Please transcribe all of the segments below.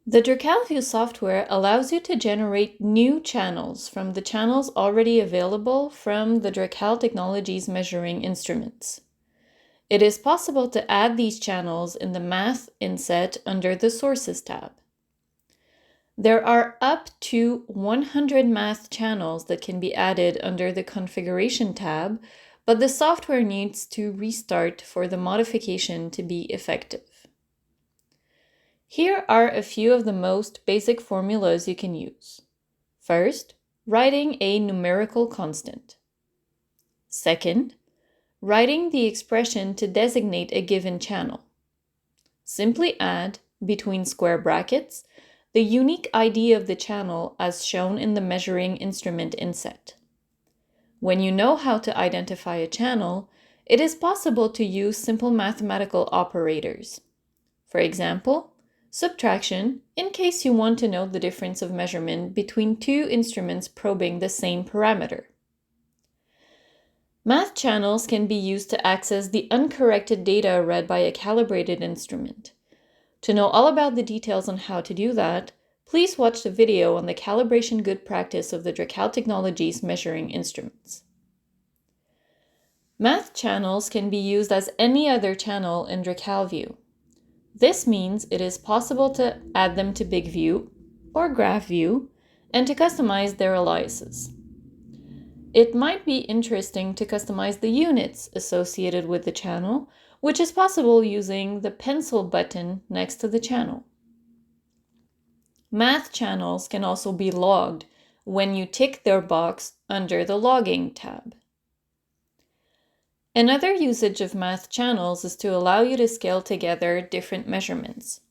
The Dracal View software allows you to generate new channels from the channels already available from the Dracal Technologies measuring instruments. It is possible to add these channels in the Math inset under the Sources tab. There are up to 100 math channels that can be added under the Configuration tab, but the software needs to restart for the modification to be effective. Here are a few of the most basic formulas you can use. First, writing a numerical constant. Second, writing the expression to designate a given channel. Simply add, between square brackets, the unique ID of the channel as shown in the measuring instrument inset. When you know how to identify a channel, it is possible to use simple mathematical operators. For example, subtraction, in case you want to know the difference of measurement between two instruments probing the same parameter. Math channels can be used to access the uncorrected data read by a calibrated instrument. To know all about the details on how to do that, please watch the video on the calibration good practice of the Dracal Technologies measuring instruments. Math channels can be used as any other channel in Dracal View. This means it is possible to add them to Big View or Graph View and to customize their aliases. It might be interesting to customize the units associated with the channel, which is possible using the pencil button next to the channel. Math channels can also be logged when you tick their box under the Logging tab. Another usage of math channels is to allow you to scale together different measurements.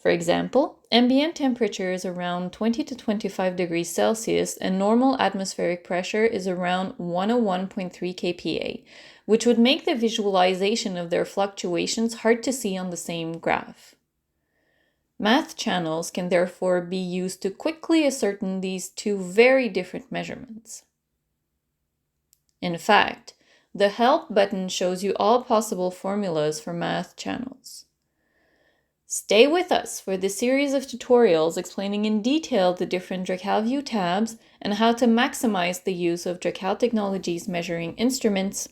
For example, ambient temperature is around 20 to 25 degrees Celsius and normal atmospheric pressure is around 101.3 kPa, which would make the visualization of their fluctuations hard to see on the same graph. Math channels can therefore be used to quickly ascertain these two very different measurements. In fact, the Help button shows you all possible formulas for math channels. Stay with us for this series of tutorials explaining in detail the different Dracal View tabs and how to maximize the use of Dracal Technologies measuring instruments